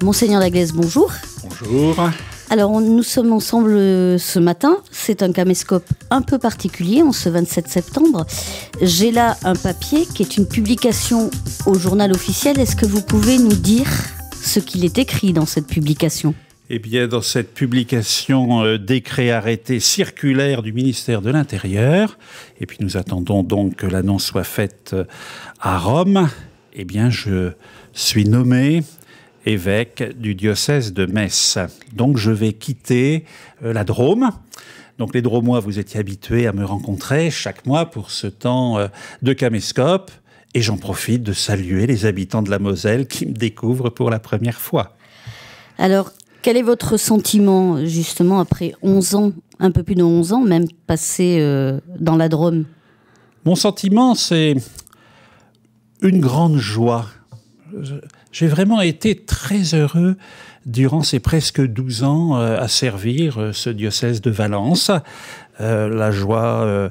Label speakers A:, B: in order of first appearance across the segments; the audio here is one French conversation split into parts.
A: Monseigneur Laglaise, bonjour.
B: Bonjour.
A: Alors, nous sommes ensemble ce matin. C'est un caméscope un peu particulier, en ce 27 septembre. J'ai là un papier qui est une publication au journal officiel. Est-ce que vous pouvez nous dire ce qu'il est écrit dans cette publication ?
B: Eh bien, dans cette publication décret arrêté circulaire du ministère de l'Intérieur, et puis nous attendons donc que l'annonce soit faite à Rome, eh bien, je suis nommé évêque du diocèse de Metz. Donc, je vais quitter la Drôme. Donc, les Drômois, vous étiez habitués à me rencontrer chaque mois pour ce temps de caméscope. Et j'en profite de saluer les habitants de la Moselle qui me découvrent pour la première fois.
A: Alors, quel est votre sentiment, justement, après 11 ans, un peu plus de 11 ans, même passés dans la Drôme ?
B: Mon sentiment, c'est une grande joie. J'ai vraiment été très heureux durant ces presque 12 ans à servir ce diocèse de Valence. La joie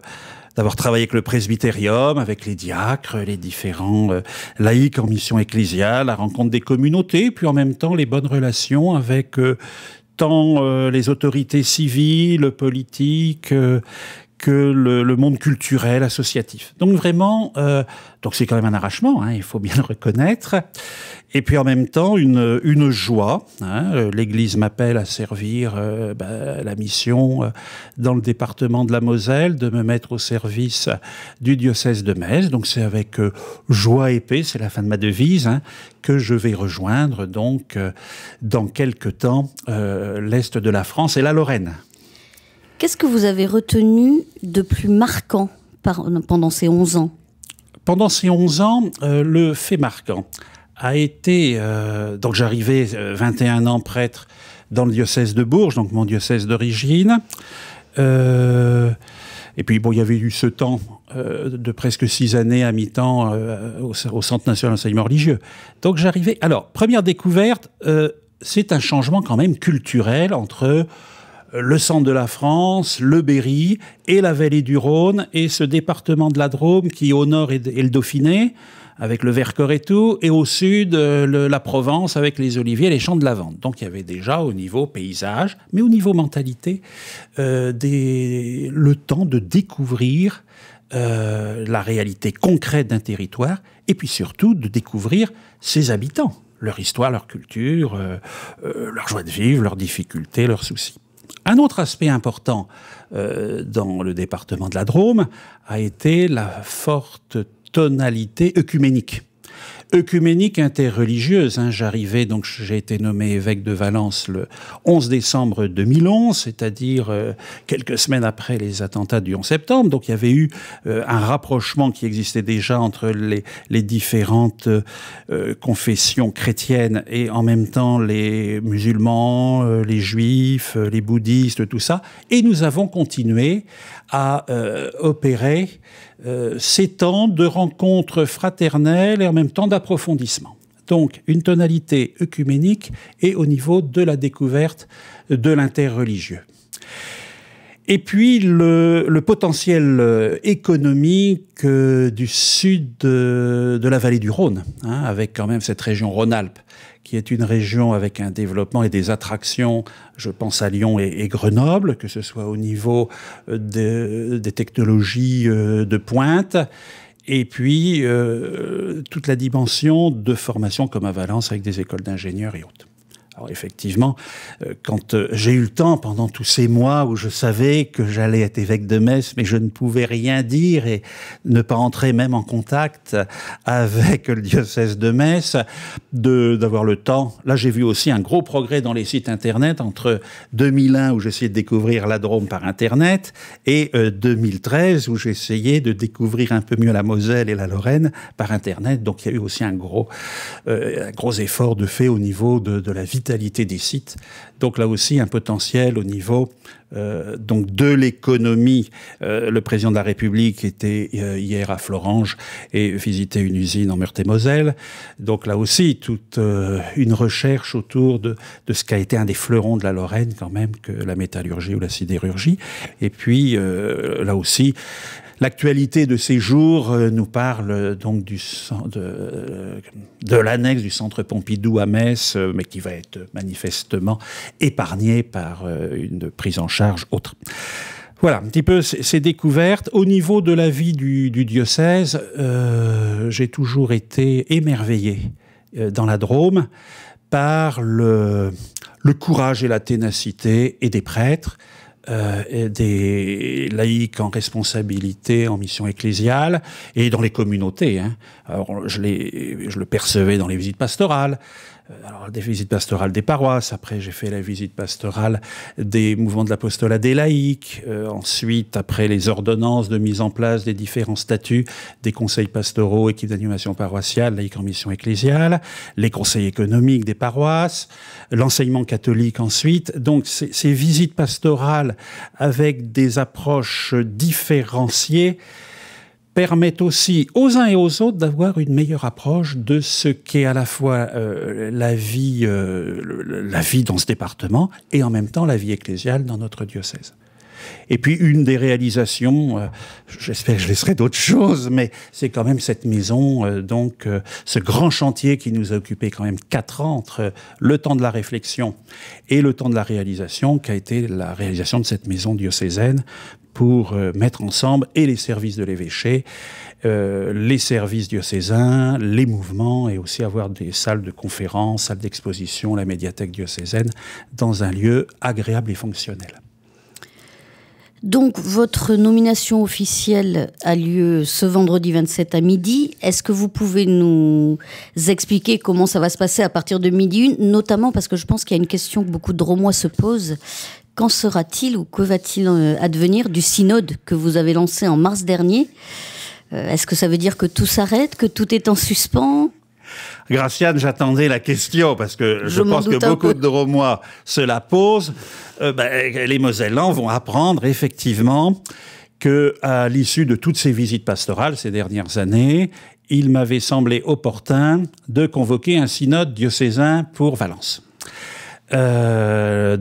B: d'avoir travaillé avec le presbytérium, avec les diacres, les différents laïcs en mission ecclésiale, la rencontre des communautés, puis en même temps les bonnes relations avec tant les autorités civiles, politiques, que le monde culturel, associatif. Donc vraiment, donc c'est quand même un arrachement, hein, il faut bien le reconnaître. Et puis en même temps, une joie. Hein, l'Église m'appelle à servir la mission dans le département de la Moselle, de me mettre au service du diocèse de Metz. Donc c'est avec joie et paix, c'est la fin de ma devise, hein, que je vais rejoindre donc dans quelque temps l'Est de la France et la Lorraine.
A: Qu'est-ce que vous avez retenu de plus marquant pendant ces 11 ans ?
B: Pendant ces 11 ans, le fait marquant a été... donc j'arrivais 21 ans prêtre dans le diocèse de Bourges, donc mon diocèse d'origine. Et puis bon, il y avait eu ce temps de presque 6 années à mi-temps au Centre national d'enseignement religieux. Donc j'arrivais... Alors, première découverte, c'est un changement quand même culturel entre... le centre de la France, le Berry et la vallée du Rhône et ce département de la Drôme qui au nord est le Dauphiné avec le Vercors et tout, et au sud la Provence avec les oliviers et les champs de lavande. Donc il y avait déjà au niveau paysage, mais au niveau mentalité, le temps de découvrir la réalité concrète d'un territoire et puis surtout de découvrir ses habitants, leur histoire, leur culture, leur joie de vivre, leurs difficultés, leurs soucis. Un autre aspect important dans le département de la Drôme a été la forte tonalité œcuménique. Œcuménique interreligieuse. Hein. J'arrivais, donc j'ai été nommé évêque de Valence le 11 décembre 2011, c'est-à-dire quelques semaines après les attentats du 11 septembre. Donc il y avait eu un rapprochement qui existait déjà entre les différentes confessions chrétiennes et en même temps les musulmans, les juifs, les bouddhistes, tout ça. Et nous avons continué à opérer ces temps de rencontres fraternelles et en même temps d'approfondissement. Donc, une tonalité œcuménique et au niveau de la découverte de l'interreligieux. Et puis, le potentiel économique du sud de la vallée du Rhône, hein, avec quand même cette région Rhône-Alpes, qui est une région avec un développement et des attractions, je pense à Lyon et Grenoble, que ce soit au niveau des technologies de pointe, et puis toute la dimension de formation comme à Valence avec des écoles d'ingénieurs et autres. Alors effectivement, quand j'ai eu le temps pendant tous ces mois où je savais que j'allais être évêque de Metz, mais je ne pouvais rien dire et ne pas entrer même en contact avec le diocèse de Metz, d'avoir le temps. Là, j'ai vu aussi un gros progrès dans les sites Internet entre 2001 où j'essayais de découvrir la Drôme par Internet et 2013 où j'essayais de découvrir un peu mieux la Moselle et la Lorraine par Internet. Donc il y a eu aussi un gros effort de fait au niveau de la vitalité des sites. Donc là aussi, un potentiel au niveau donc de l'économie. Le président de la République était hier à Florange et visitait une usine en Meurthe-et-Moselle. Donc là aussi, toute une recherche autour de ce qu'a été un des fleurons de la Lorraine quand même, que la métallurgie ou la sidérurgie. Et puis là aussi, L'actualité de ces jours nous parle donc de l'annexe du Centre Pompidou à Metz, mais qui va être manifestement épargnée par une prise en charge autre. Voilà, un petit peu ces découvertes. Au niveau de la vie du diocèse, j'ai toujours été émerveillé dans la Drôme par le courage et la ténacité et des prêtres, et des laïcs en responsabilité, en mission ecclésiale, et dans les communautés. Hein. Alors, je le percevais dans les visites pastorales, alors des visites pastorales des paroisses, après j'ai fait la visite pastorale des mouvements de l'apostolat des laïcs, ensuite après les ordonnances de mise en place des différents statuts des conseils pastoraux, équipes d'animation paroissiale, laïcs en mission ecclésiale, les conseils économiques des paroisses, l'enseignement catholique ensuite. Donc ces visites pastorales avec des approches différenciées permettent aussi aux uns et aux autres d'avoir une meilleure approche de ce qu'est à la fois la vie dans ce département et en même temps la vie ecclésiale dans notre diocèse. Et puis une des réalisations, j'espère que je laisserai d'autres choses, mais c'est quand même cette maison, ce grand chantier qui nous a occupé quand même 4 ans entre le temps de la réflexion et le temps de la réalisation, qui a été la réalisation de cette maison diocésaine pour mettre ensemble et les services de l'évêché, les services diocésains, les mouvements, et aussi avoir des salles de conférences, salles d'exposition, la médiathèque diocésaine, dans un lieu agréable et fonctionnel.
A: Donc, votre nomination officielle a lieu ce vendredi 27 à midi. Est-ce que vous pouvez nous expliquer comment ça va se passer à partir de midi 1, notamment parce que je pense qu'il y a une question que beaucoup de Drômois se posent. Qu'en sera-t-il ou que va-t-il advenir du synode que vous avez lancé en mars dernier? Est-ce que ça veut dire que tout s'arrête, que tout est en suspens?
B: Graciane, j'attendais la question parce que je pense que beaucoup de Drômois se la posent. Les Mosellans vont apprendre effectivement qu'à l'issue de toutes ces visites pastorales ces dernières années, il m'avait semblé opportun de convoquer un synode diocésain pour Valence. Les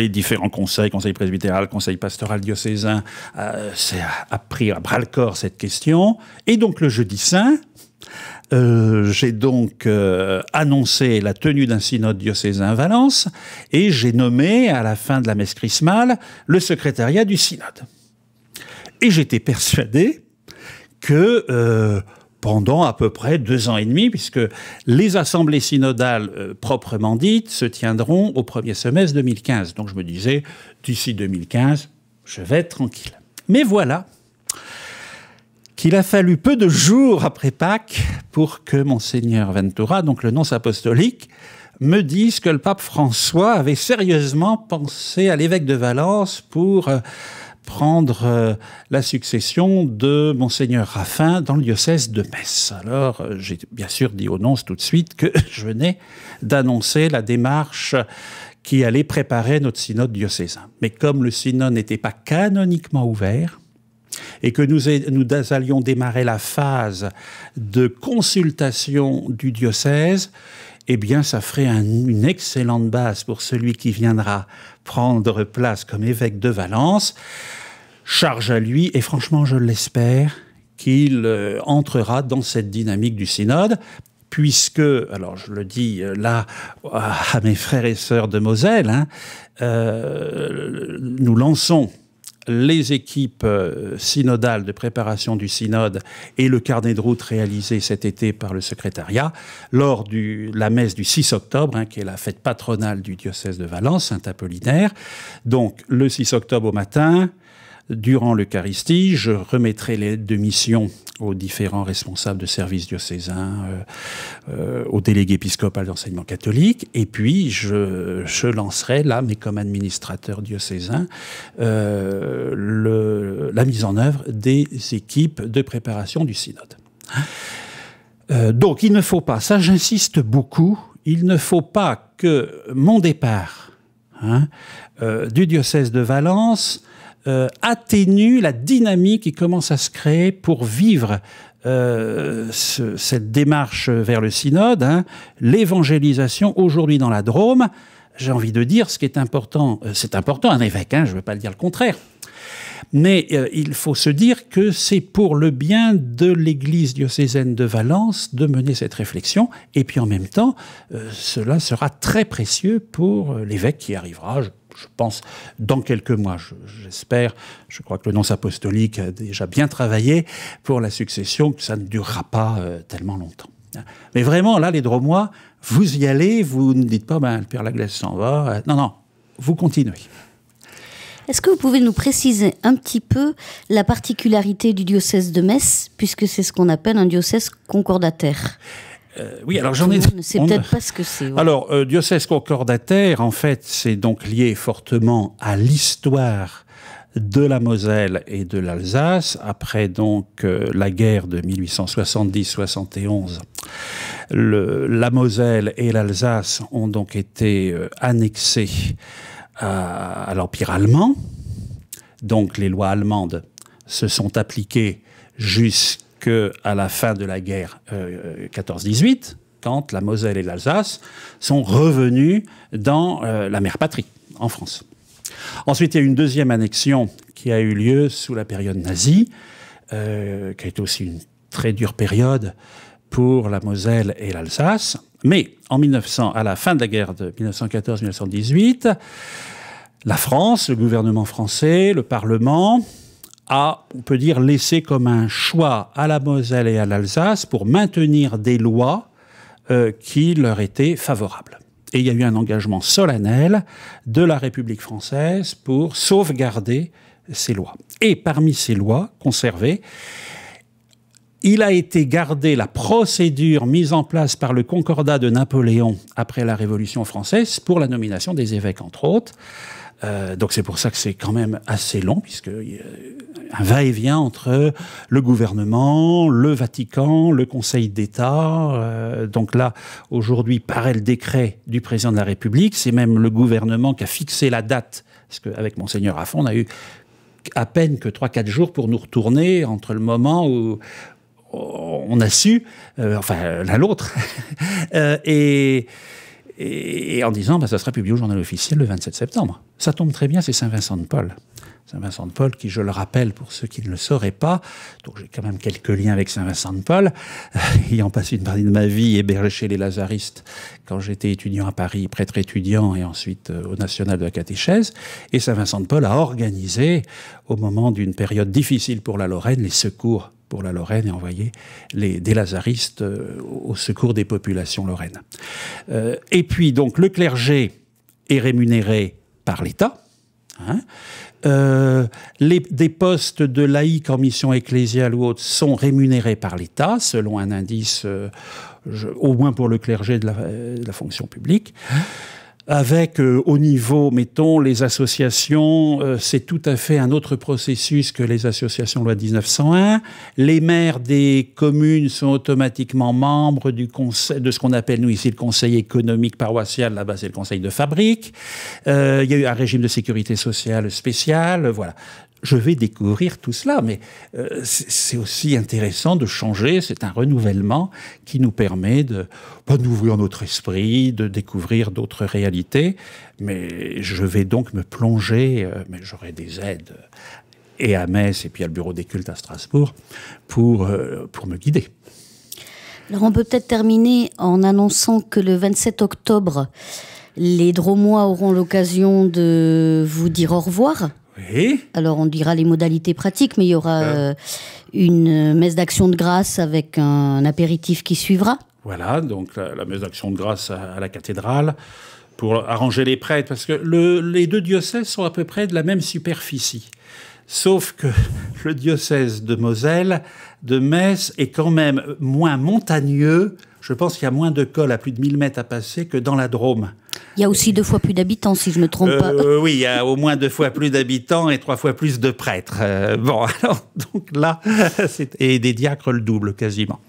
B: différents conseils presbytéral, conseil pastoral diocésain, a pris à bras-le-corps cette question. Et donc le jeudi saint, j'ai donc annoncé la tenue d'un synode diocésain à Valence et j'ai nommé, à la fin de la messe chrismale, le secrétariat du synode. Et j'étais persuadé que pendant à peu près 2 ans et demi, puisque les assemblées synodales proprement dites se tiendront au premier semestre 2015. Donc je me disais, d'ici 2015, je vais être tranquille. Mais voilà qu'il a fallu peu de jours après Pâques pour que Monseigneur Ventura, donc le nonce apostolique, me dise que le pape François avait sérieusement pensé à l'évêque de Valence pour prendre la succession de Monseigneur Raffin dans le diocèse de Metz. Alors, j'ai bien sûr dit au nonce tout de suite que je venais d'annoncer la démarche qui allait préparer notre synode diocésain. Mais comme le synode n'était pas canoniquement ouvert, et que nous allions démarrer la phase de consultation du diocèse, eh bien, ça ferait une excellente base pour celui qui viendra prendre place comme évêque de Valence. Charge à lui, et franchement, je l'espère, qu'il entrera dans cette dynamique du synode, puisque, alors je le dis là à mes frères et sœurs de Moselle, nous lançons les équipes synodales de préparation du synode et le carnet de route réalisé cet été par le secrétariat lors de la messe du 6 octobre, qui est la fête patronale du diocèse de Valence, Saint-Apollinaire. Donc le 6 octobre au matin, durant l'Eucharistie, je remettrai les lettres de mission aux différents responsables de services diocésains, aux délégués épiscopaux d'enseignement catholique, et puis je lancerai là, mais comme administrateur diocésain, la mise en œuvre des équipes de préparation du synode. Donc il ne faut pas, ça j'insiste beaucoup, il ne faut pas que mon départ du diocèse de Valence atténue la dynamique qui commence à se créer pour vivre cette démarche vers le synode, l'évangélisation aujourd'hui dans la Drôme. J'ai envie de dire, ce qui est important, c'est important, un évêque, je ne veux pas le dire le contraire. Mais il faut se dire que c'est pour le bien de l'Église diocésaine de Valence de mener cette réflexion. Et puis en même temps, cela sera très précieux pour l'évêque qui arrivera, je pense, dans quelques mois, j'espère. Je crois que le nonce apostolique a déjà bien travaillé pour la succession, que ça ne durera pas tellement longtemps. Mais vraiment, là, les Dromois, vous y allez, vous ne dites pas, le Père Laglaise s'en va. Non, non, vous continuez.
A: Est-ce que vous pouvez nous préciser un petit peu la particularité du diocèse de Metz, puisque c'est ce qu'on appelle un diocèse concordataire?
B: Oui, alors j'en ai...
A: On ne sait peut-être pas ce que c'est. Ouais.
B: Alors, diocèse concordataire, en fait, c'est donc lié fortement à l'histoire de la Moselle et de l'Alsace, après donc la guerre de 1870-71. La Moselle et l'Alsace ont donc été annexées à l'Empire allemand. Donc les lois allemandes se sont appliquées jusqu'à la fin de la guerre 14-18, quand la Moselle et l'Alsace sont revenus dans la mère patrie, en France. Ensuite, il y a eu une deuxième annexion qui a eu lieu sous la période nazie, qui a été aussi une très dure période pour la Moselle et l'Alsace. Mais à la fin de la guerre de 1914-1918, la France, le gouvernement français, le Parlement, a, on peut dire, laissé comme un choix à la Moselle et à l'Alsace pour maintenir des lois qui leur étaient favorables. Et il y a eu un engagement solennel de la République française pour sauvegarder ces lois. Et parmi ces lois conservées, il a été gardé la procédure mise en place par le Concordat de Napoléon après la Révolution française pour la nomination des évêques, entre autres. Donc c'est pour ça que c'est quand même assez long, puisqu'il y a un va-et-vient entre le gouvernement, le Vatican, le Conseil d'État. Donc là, aujourd'hui, paraît le décret du président de la République. C'est même le gouvernement qui a fixé la date, parce qu'avec Monseigneur Raffon, on a eu à peine que 3-4 jours pour nous retourner entre le moment où on a su, enfin l'un l'autre, et en disant ça sera publié au journal officiel le 27 septembre. Ça tombe très bien, c'est Saint-Vincent de Paul. Saint-Vincent de Paul, qui, je le rappelle, pour ceux qui ne le sauraient pas, donc j'ai quand même quelques liens avec Saint-Vincent de Paul, ayant passé une partie de ma vie hébergé chez les Lazaristes quand j'étais étudiant à Paris, prêtre étudiant, et ensuite au National de la catéchèse. Et Saint-Vincent de Paul a organisé, au moment d'une période difficile pour la Lorraine, les secours pour la Lorraine et envoyé des Lazaristes au secours des populations lorraines. Et puis, donc, le clergé est rémunéré par l'État. Des postes de laïcs en mission ecclésiale ou autres sont rémunérés par l'État, selon un indice, au moins pour le clergé de la fonction publique. Avec, au niveau, mettons, les associations, c'est tout à fait un autre processus que les associations loi 1901. Les maires des communes sont automatiquement membres du conseil, de ce qu'on appelle, nous, ici, le conseil économique paroissial. Là-bas, c'est le conseil de fabrique. Il y a eu un régime de sécurité sociale spécial, voilà. Je vais découvrir tout cela, mais c'est aussi intéressant de changer, c'est un renouvellement qui nous permet d'ouvrir notre esprit, de découvrir d'autres réalités, mais je vais donc me plonger, mais j'aurai des aides, et à Metz, et puis à le bureau des cultes à Strasbourg, pour me guider.
A: Alors on peut peut-être terminer en annonçant que le 27 octobre, les Dromois auront l'occasion de vous dire au revoir.
B: Oui.
A: Alors on dira les modalités pratiques, mais il y aura une messe d'action de grâce avec un apéritif qui suivra.
B: Voilà, donc la messe d'action de grâce à la cathédrale pour arranger les prêtres, parce que les deux diocèses sont à peu près de la même superficie. Sauf que le diocèse de Moselle, de Metz, est quand même moins montagneux. Je pense qu'il y a moins de cols à plus de 1000 mètres à passer que dans la Drôme. Il
A: y a aussi 2 fois plus d'habitants, si je ne me trompe pas.
B: Oui, il y a au moins 2 fois plus d'habitants et 3 fois plus de prêtres. Bon, alors, donc là, et des diacres le double, quasiment.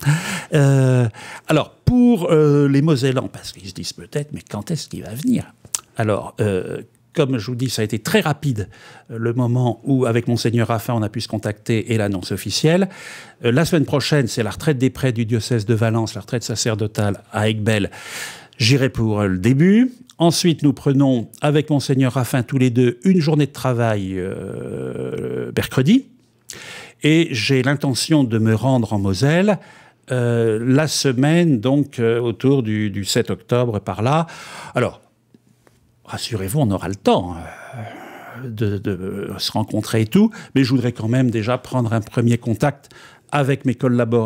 B: Alors, pour les Mosellans, parce qu'ils se disent peut-être, mais quand est-ce qu'il va venir? Alors, comme je vous dis, ça a été très rapide, le moment où, avec Monseigneur Raffin, on a pu se contacter et l'annonce officielle. La semaine prochaine, c'est la retraite des prêtres du diocèse de Valence, la retraite sacerdotale à Aiguebelle. J'irai pour le début. Ensuite, nous prenons avec Monseigneur Raffin tous les deux une journée de travail mercredi. Et j'ai l'intention de me rendre en Moselle la semaine, donc autour du 7 octobre, par là. Alors, rassurez-vous, on aura le temps de se rencontrer et tout, mais je voudrais quand même déjà prendre un premier contact avec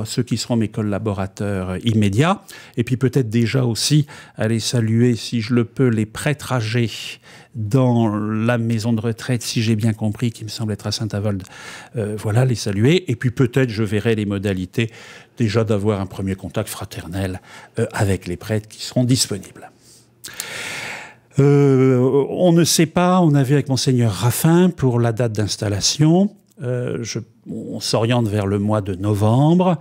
B: ceux qui seront mes collaborateurs immédiats, et puis peut-être déjà aussi aller saluer, si je le peux, les prêtres âgés dans la maison de retraite, si j'ai bien compris, qui me semble être à Saint-Avold. Voilà, les saluer, et puis peut-être je verrai les modalités déjà d'avoir un premier contact fraternel avec les prêtres qui seront disponibles. On ne sait pas, on a vu avec Monseigneur Raffin pour la date d'installation. On s'oriente vers le mois de novembre.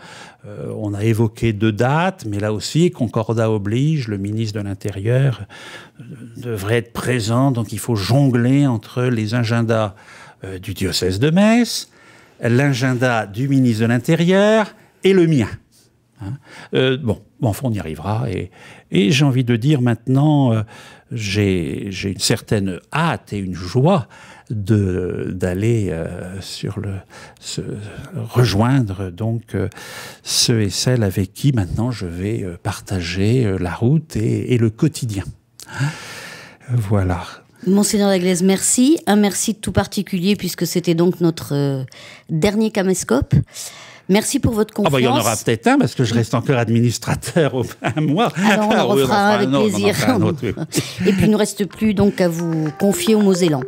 B: On a évoqué 2 dates, mais là aussi, concordat oblige, le ministre de l'Intérieur devrait être présent, donc il faut jongler entre les agendas du diocèse de Metz, l'agenda du ministre de l'Intérieur et le mien. Enfin, on y arrivera. Et j'ai envie de dire maintenant, j'ai une certaine hâte et une joie d'aller rejoindre donc ceux et celles avec qui maintenant je vais partager la route et le quotidien. Voilà.
A: Monseigneur Laglaise, merci. Un merci tout particulier puisque c'était donc notre dernier caméscope. Merci pour votre confiance.
B: Il y en aura peut-être un, parce que je reste encore administrateur un mois.
A: Alors on en refera un avec plaisir. Et puis il ne nous reste plus donc à vous confier au Mosellan.